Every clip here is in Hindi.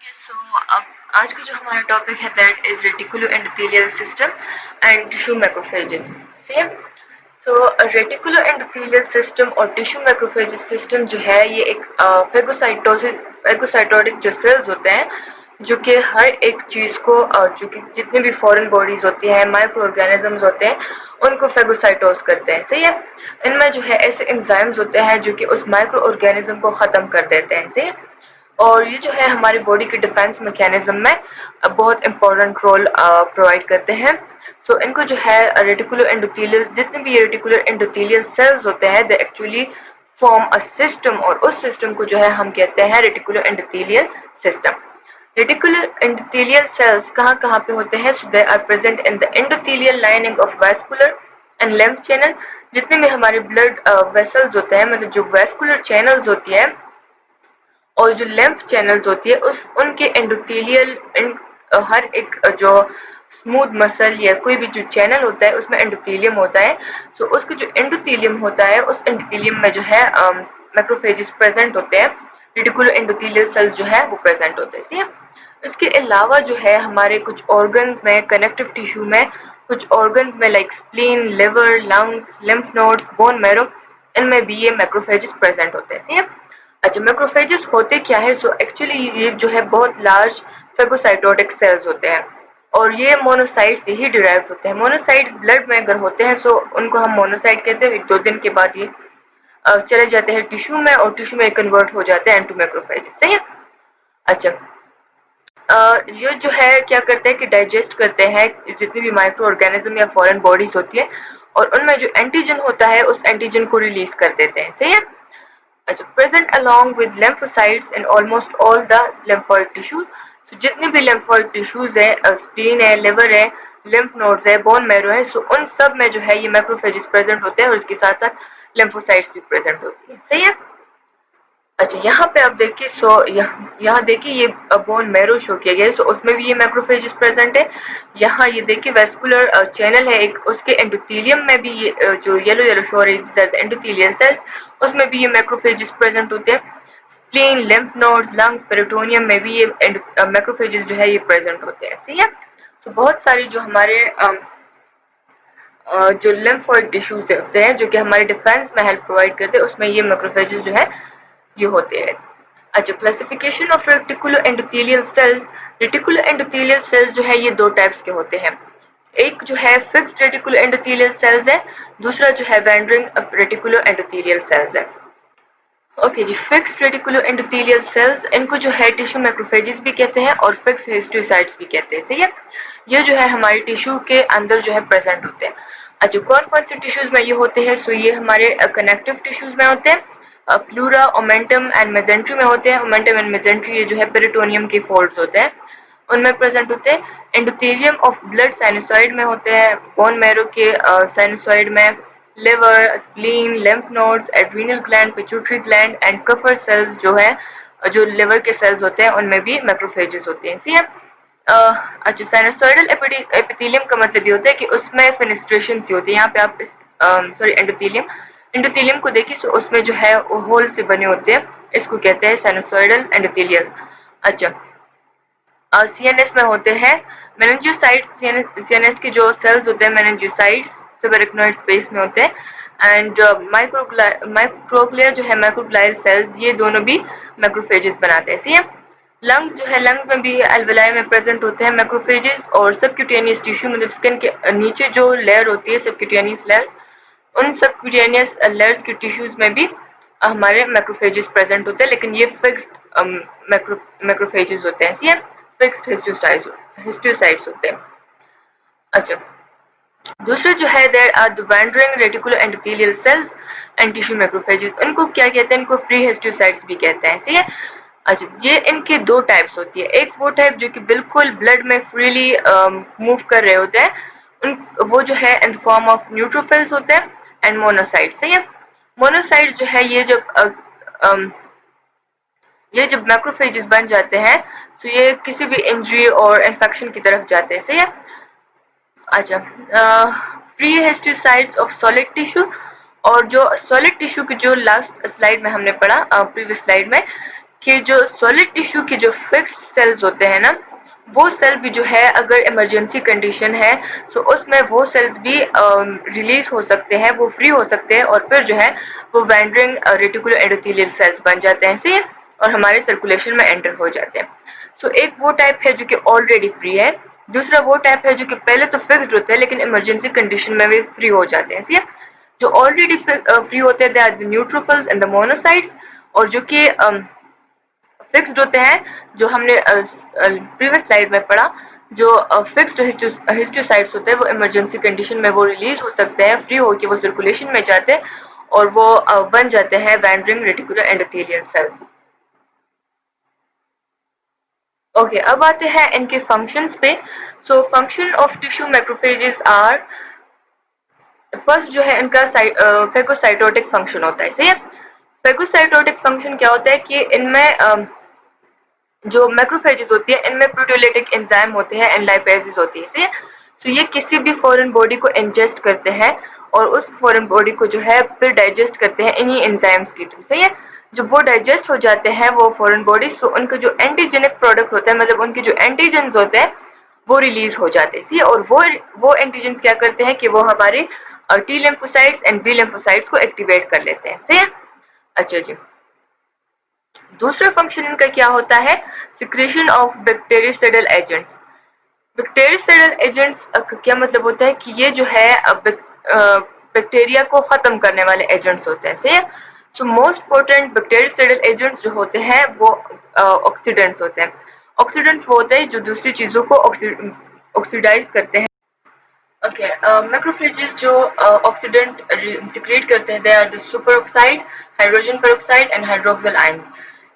सो अब आज का जो हमारा टॉपिक है that is reticulo endothelial system and tissue macrophages. Same. So reticulo endothelial system और टिश्यू मैक्रोफेजेस सिस्टम जो है ये एक फेगोसाइटोटिक जो सेल्स होते हैं जो कि हर एक चीज को जो कि जितनी भी फॉरेन बॉडीज होती हैं माइक्रो ऑर्गेनिजम्स होते हैं उनको फेगोसाइटोस करते हैं। सही है। इनमें जो है ऐसे एंजाइम्स होते हैं जो कि उस माइक्रो ऑर्गेनिज्म को खत्म कर देते हैं। सही है। और ये जो है हमारी बॉडी के डिफेंस मैकेनिज्म में बहुत इंपॉर्टेंट रोल प्रोवाइड करते हैं। सो इनको जो है रेटिकुलर एंडोथेलियल जितने भी रेटिकुलर एंडोथेलियल सेल्स होते हैं they actually form a system और उस सिस्टम को जो है हम कहते हैं reticular endothelial system. Reticular endothelial cells कहाँ कहाँ पे होते हैं? So they are present in the endothelial lining of vascular and lymph channel. जितने भी हमारे ब्लड वेसल्स होते हैं मतलब जो वैस्कुलर चैनल्स होती है और जो लिम्फ चैनल्स होती है उस उनके एंडोथेलियल हर एक जो स्मूथ मसल या कोई भी जो चैनल होता है उसमें एंडोथेलियम होता है। सो उसका जो एंडोथेलियम होता है उस एंडोथेलियम में जो है मैक्रोफेजेस प्रेजेंट होते हैं। रेटिकुलर एंडोथेलियल सेल्स जो है वो प्रेजेंट होते हैं। सही। इसके अलावा जो है हमारे कुछ ऑर्गन्स में कनेक्टिव टिश्यू में कुछ ऑर्गन्स में like spleen liver lungs lymph nodes bone marrow इनमें भी ये मैक्रोफेजेस प्रेजेंट होते हैं। सही है। अच्छा मैक्रोफेजेस होते क्या है? सो एक्चुअली ये जो है बहुत लार्ज फेगोसाइटोटिक सेल्स होते हैं और ये मोनोसाइट से ही डिराइव होते हैं। मोनोसाइट्स ब्लड में अगर होते हैं सो उनको हम मोनोसाइट कहते हैं। 1-2 दिन के बाद ये चले जाते हैं टिश्यू में और टिश्यू में कन्वर्ट हो जाते हैं इनटू मैक्रोफेजेस। सही है। अच्छा ये जो है क्या करते हैं कि डाइजेस्ट करते हैं जितनी भी माइक्रो ऑर्गेनिज्म या फॉरेन बॉडीज होती है और उनमें जो एंटीजन होता है उस एंटीजन को रिलीज कर देते हैं। सही है। अच्छा present along with lymphocytes in almost all the lymphoid tissues। so, जितने भी lymphoid tissues है स्प्लीन है लिवर है lymph nodes है बोन मैरो है सो उन सब में जो है ये मैक्रोफेजेस प्रेजेंट होते हैं और इसके साथ साथ lymphocytes भी प्रेजेंट होती है। सही है। अच्छा यहाँ पे आप देखिए सो यहाँ देखिए ये बोन मैरो शो किया गया है सो उसमें भी ये मैक्रोफेजेस प्रेजेंट है। यहाँ ये देखिए वेस्कुलर चैनल है एक उसके एंडोथेलियम में भी ये जो येलो येलो शो रही है एंडोथेलियल सेल्स उसमें भी ये मैक्रोफेजेस प्रेजेंट होते हैं। Spleen lymph nodes lungs peritoneum में भी ये मैक्रोफेजेस जो है ये प्रेजेंट होते हैं। सही है। सो बहुत सारी जो हमारे जो लिम्फोइड टिश्यूज होते हैं जो कि हमारे डिफेंस में हेल्प प्रोवाइड करते हैं उसमें ये मैक्रोफेजेस जो है ये होते हैं। अच्छा classification of reticular endothelial sales. Reticular endothelial sales जो है ये दो टाइप्स के होते हैं। एक जो है फिक्स्ड रेटिकुलर एंडोथेलियल सेल्स है दूसरा जो है वैंडरिंग रेटिकुलर एंडोथेलियल सेल्स है। ओके जी फिक्स्ड रेटिकुलर एंडोथेलियल सेल्स इनको जो है टिश्यू मैक्रोफेजेस भी कहते हैं और फिक्स हिस्टोसाइट्स भी कहते हैं। सही है। ये जो है हमारे टिश्यू के अंदर जो है प्रेजेंट होते हैं। अच्छा कौन कौन से टिश्यूज में ये होते हैं? सो ये हमारे कनेक्टिव टिश्यूज में होते हैं प्लूरा ओमेंटम एंड मेजेंट्री में होते हैं। ओमेंटम एंड मेजेंट्री ये जो है पेरिटोनियम के फोल्ड्स होते हैं उनमें प्रेजेंट होते हैं। एंडोथेलियम ऑफ ब्लड साइनोसॉइड में होते हैं बोन मैरो के साइनोसॉइड में liver spleen lymph nodes adrenal gland pituitary gland and Kupffer cells जो है जो लिवर के सेल्स होते हैं उनमें भी मैक्रोफेजेस होते हैं। सी है। अच्छा साइनोसॉइडल एपिथेलियम का मतलब ये होता है कि उसमें फेनेस्ट्रेशन सी होती है। यहाँ पे आप सॉरी एंडोथेलियम एंडोथेलियम को देखिए तो उसमें जो है होल से बने होते हैं इसको कहते हैं साइनोसॉइडल एंडोथेलियल। अच्छा सीएनएस में होते हैं मेनिंजियोसाइट्स। सीएनएस के जो सेल्स होते हैं मेनिंजियोसाइट्स सबएरिकनॉइड स्पेस में होते हैं एंड माइक्रोग्लिया जो है माइक्रोग्लाइल सेल्स ये दोनों भी मैक्रोफेजेस बनाते हैं। सी है। लंग्स जो है लंग्स में भी एल्वेलाई में प्रेजेंट होते हैं मैक्रोफेजेस और सबक्यूटेनियस टिश्यू मतलब स्किन के नीचे जो लेयर होती है सबक्यूटेनियस लेयर उन सबक्यूटेनियस लेयर्स के टिश्यूज में भी हमारे मैक्रोफेजेस प्रेजेंट होते हैं लेकिन ये फिक्स्ड मैक्रोफेजेस होते हैं। ये फिक्स्ड हिस्टोसाइट्स होते हैं। अच्छा दूसरे जो है there are the wandering reticular endothelial cells and tissue macrophages. इनको क्या कहते हैं? इनको फ्री हिस्टोसाइट्स भी कहते हैं। सही है। अच्छा ये इनके दो टाइप्स होती है। एक वो टाइप जो कि बिल्कुल ब्लड में फ्रीली मूव कर रहे होते हैं उन वो जो है इन फॉर्म ऑफ न्यूट्रोफिल्स होते हैं एंड मोनोसाइट्स। सही है। मोनोसाइट्स जो है ये जब मैक्रोफेजेस बन जाते हैं तो ये किसी भी इंजरी और इन्फेक्शन की तरफ जाते हैं। सही है। अच्छा free histiocytes of solid tissue और जो सॉलिड टिश्यू की जो लास्ट स्लाइड में हमने पढ़ा प्रीवियस स्लाइड में कि जो सॉलिड टिश्यू के जो फिक्स्ड सेल्स होते हैं ना, वो सेल भी जो है अगर इमरजेंसी कंडीशन है तो उसमें वो सेल्स भी रिलीज हो सकते हैं, वो फ्री हो सकते हैं और फिर जो है वो वैंडरिंग रेटिकुलर एंडोथेलियल सेल्स बन जाते हैं, सही है, और हमारे सर्कुलेशन में एंटर हो जाते हैं। सो एक वो टाइप है जो कि ऑलरेडी फ्री है, दूसरा वो टाइप है जो कि पहले तो फिक्स्ड होते हैं लेकिन इमरजेंसी कंडीशन में भी फ्री हो जाते हैं, सही है। जो ऑलरेडी फ्री होते हैं they are the neutrophils and the monocytes, और जो कि फिक्स्ड होते हैं, जो हमने प्रीवियस स्लाइड में पढ़ा, जो फिक्स्ड हिस्टोसाइट्स होते हैं वो इमरजेंसी कंडीशन में वो रिलीज हो सकते हैं, फ्री होकर वो सर्कुलेशन में जाते हैं और वो बन जाते हैं wandering reticular endothelial cells. Okay, अब आते हैं इनके फंक्शंस पे। So function of tissue macrophages are, first जो है इनका फेगोसाइटोटिक फंक्शन होता है, सही है। फेगोसाइटोटिक फंक्शन क्या होता है कि इनमें जो मैक्रोफेजेस होती है इनमें प्रोटियोलिटिक एंजाइम होते हैं एंड लाइपेजेस होती है, सही है। तो ये किसी भी फॉरेन बॉडी को इंजेस्ट करते हैं और उस फॉरेन बॉडी को जो है फिर डाइजेस्ट करते हैं इन्हीं एंजाइम्स के थ्रू, सही है। जब वो डाइजेस्ट हो जाते हैं वो फॉरेन बॉडीज, तो उनका जो एंटीजेनिक प्रोडक्ट होता है, मतलब उनके जो एंटीजेंस होते हैं वो रिलीज हो जाते हैं, सही है। और वो एंटीजेंस क्या करते हैं कि वो हमारे T lymphocytes and B lymphocytes को एक्टिवेट कर लेते हैं, सही है। अच्छा जी, दूसरा फंक्शन इनका क्या होता है, secretion of bacteriocidal agents. Bacteriocidal agents का क्या मतलब होता है कि ये जो है बैक्टीरिया को खत्म करने वाले एजेंट्स होते हैं, सही है। So most potent bacteriocidal agents जो होते हैं वो ऑक्सीडेंट्स होते हैं। ऑक्सीडेंट्स वो होते हैं जो दूसरी चीजों को ऑक्सीडाइज करते हैं। ओके, मैक्रोफेजेस जो ऑक्सीडेंट सिक्रेट करते हैं they are the superoxide, hydrogen peroxide and hydroxyl ions.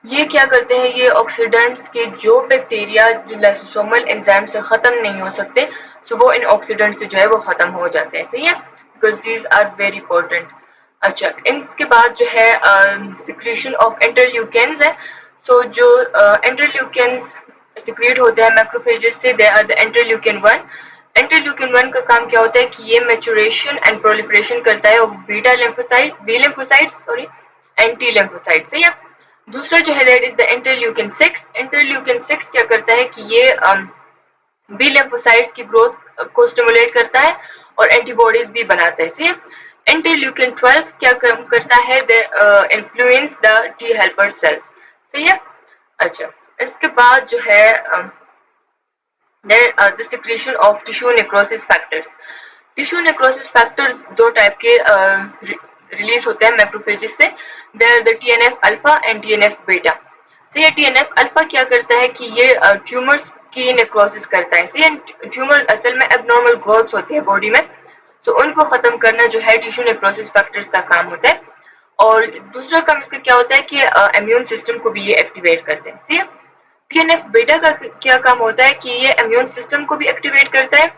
ये क्या करते हैं, ये ऑक्सीडेंट्स के जो बैक्टीरिया जो लाइसोसोमल एंजाइम से खत्म नहीं हो सकते, सो वो इन ऑक्सीडेंट से जो है वो खत्म हो जाते हैं, सही है, because these are very important. अच्छा, इसके बाद जो है सिक्रेशन ऑफ इंटरल्यूकेन्स है। सो जो इंटरल्यूकेन्स सिक्रेट होते हैं मैक्रोफेजेस से, they are the interleukin 1। Interleukin 1 का काम क्या होता है कि ये मैचुरेशन एंड प्रोलिफरेशन करता है of beta lymphocyte, B lymphocyte sorry, and T lymphocyte, सही है। दूसरा जो है that is the interleukin 6। Interleukin 6 क्या करता है कि ये बी लिम्फोसाइट्स की ग्रोथ को स्टिमुलेट करता है और एंटीबॉडीज भी बनाता है, सही है। इंटरल्यूकिन 12 क्या करता है, influence the T helper cells, सही है। अच्छा, इसके बाद जो है the secretion of tissue necrosis factors. Tissue necrosis factors दो टाइप के रिलीज होते हैं मैक्रोफेजेस से, they are the TNF alpha and TNF beta. सही है, टीएनएफ अल्फा क्या करता है कि ये ट्यूमर्स की नेक्रोसिस करता है, सही है। ट्यूमर असल में एबनॉर्मल ग्रोथ्स होती है बॉडी में, तो उनको खत्म करना जो है टिश्यू नेक्रोसिस फैक्टर्स का काम होता है। और दूसरा काम इसका क्या होता है कि इम्यून सिस्टम को भी ये एक्टिवेट करते हैं, सही है। टीएनएफ बीटा का क्या काम होता है कि ये इम्यून सिस्टम को भी एक्टिवेट करता है,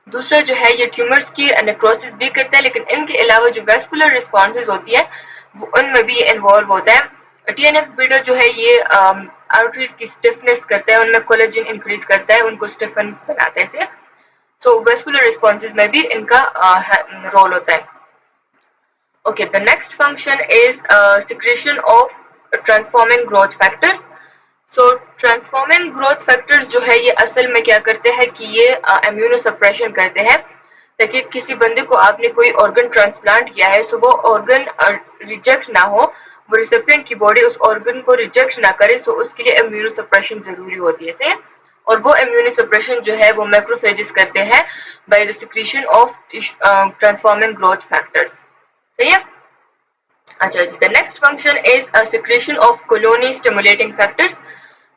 दूसरा जो है ये ट्यूमर्स की नेक्रोसिस भी करता है, लेकिन इनके अलावा जो वेस्कुलर रिस्पॉन्सेज होती है वो उनमें भी ये इन्वॉल्व होता है। टीएनएफ बीटा जो है ये आर्टरीज की स्टिफनेस करता है, उनमें कोलेजन इंक्रीज करता है, उनको स्टिफन बनाता है, इसे। सो वेस्कुलर रिस्पॉन्सेज में भी इनका रोल होता है। Okay, the next function is secretion of transforming growth factors. So transforming growth factors जो है ये असल में क्या करते हैं कि ये इम्यूनो सप्रेशन करते हैं, ताकि किसी बंदे को आपने कोई ऑर्गन ट्रांसप्लांट किया है, सो वो ऑर्गन रिजेक्ट ना हो, वो रिसिपिएंट की बॉडी उस ऑर्गन को रिजेक्ट ना करे, सो उसके लिए इम्यूनो सप्रेशन जरूरी होती है, सही है। और वो इम्यूनो सप्रेशन जो है वो मैक्रोफेजेस करते हैं by the secretion of transforming growth factors, सही है। अच्छा जी, the next function is a secretion of colony stimulating factors.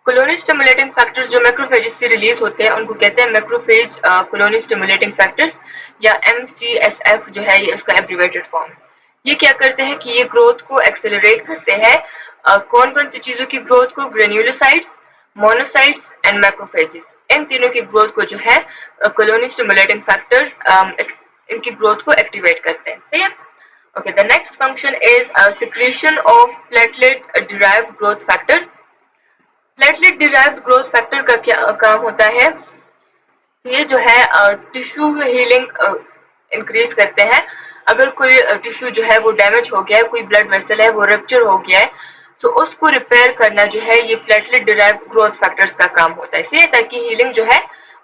Colony stimulating factors जो मैक्रोफेजेस से रिलीज होते हैं उनको कहते हैं मैक्रोफेज कॉलोनी स्टिमुलेटिंग फैक्टर्स, या MCSF जो है ये उसका एब्रिवेटेड फॉर्म। ये क्या करते हैं कि ये ग्रोथ को एक्सेलरेट करते हैं, कौन कौन सी चीजों की ग्रोथ को, ग्रेन्यूलोसाइट्स, मोनोसाइट्स एंड मैक्रोफेजेस, इन तीनों की ग्रोथ को जो है कॉलोनी स्टिमुलेटिंग फैक्टर्स इनकी ग्रोथ को एक्टिवेट करते हैं, सही है। Okay, the next function is secretion of platelet-derived growth factors. Platelet-derived growth factor का क्या काम होता है? ये जो है टिश्यू हीलिंग इंक्रीज करते हैं। अगर कोई टिश्यू जो है वो डैमेज हो गया है, कोई ब्लड वेसल है वो रप्चर हो गया है, तो उसको रिपेयर करना जो है ये प्लेटलेट डिराइव्ड ग्रोथ फैक्टर्स का काम होता है, इसलिए ताकि हीलिंग जो है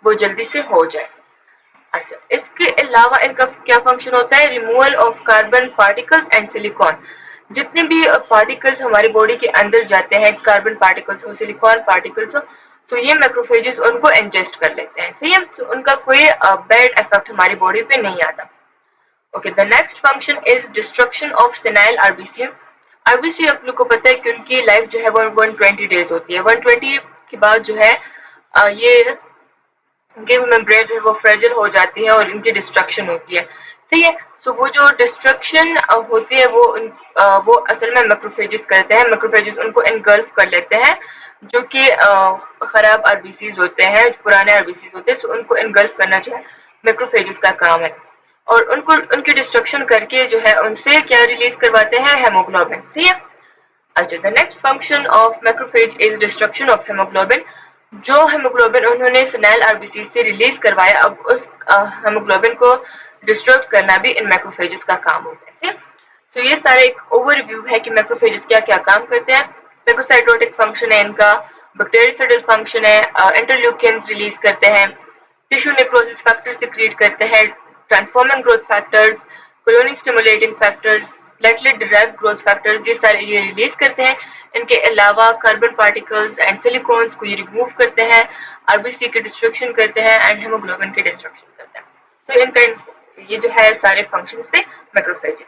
वो जल्दी से हो जाए। अच्छा, इसके अलावा इनका क्या फंक्शन होता है? Removal of carbon particles and silicon. जितने भी पार्टिकल्स हमारी बॉडी के अंदर जाते हैं, कार्बन पार्टिकल्स हो, सिलिकॉन पार्टिकल्स हो, तो ये मैक्रोफेजेस उनको इंजेस्ट कर लेते हैं, सही है। तो उनका कोई बैड इफेक्ट हमारी बॉडी पे नहीं आता। Okay, the next function is destruction of senile RBC. RBC आप लोग को पता है कि उनकी लाइफ जो है वो 120 डेज होती है। 120 के बाद जो है ये इनके मेम्ब्रेन जो है वो फ्रेजिल हो जाती है और इनकी डिस्ट्रक्शन होती है, सही है। सो वो जो डिस्ट्रक्शन होती है वो असल में मैक्रोफेजेस करते हैं। मैक्रोफेजेस उनको इनगल्फ कर लेते हैं, जो कि खराब आरबीसीज होते हैं, जो पुराने आरबीसीज होते हैं, सो उनको इनगल्फ करना जो है मैक्रोफेजेस का काम है। और उनको उनकी डिस्ट्रक्शन करके जो है उनसे क्या रिलीज करवाते हैं? हेमोग्लोबिन, सही है। अच्छा, the next function of macrophage is destruction of haemoglobin. जो हेमोग्लोबिन उन्होंने सेनाइल आरबीसी से रिलीज करवाया, अब उस हेमोग्लोबिन को डिस्ट्रक्ट करना भी इन मैक्रोफेजेस का काम होता है। तो ये सारे एक ओवरव्यू है कि मैक्रोफेजेस क्या क्या काम करते हैं। फेगोसाइटोटिक फंक्शन है इनका, बैक्टीरियोसाइडल फंक्शन है, इंटरल्यूकिन्स रिलीज करते हैं, टिश्यू नेक्रोसिस फैक्टर सिक्रीट करते हैं, transforming growth factors, colony stimulating factors, platelet derived growth factors, ये सारे ये रिलीज करते हैं। इनके अलावा कार्बन पार्टिकल्स एंड सिलिकॉन्स को ये रिमूव करते हैं, आरबीसी की डिस्ट्रक्शन करते हैं एंड हेमोग्लोबिन की डिस्ट्रक्शन करते हैं। तो इनका ये जो है सारे फंक्शंस थे मैक्रोफेजेस।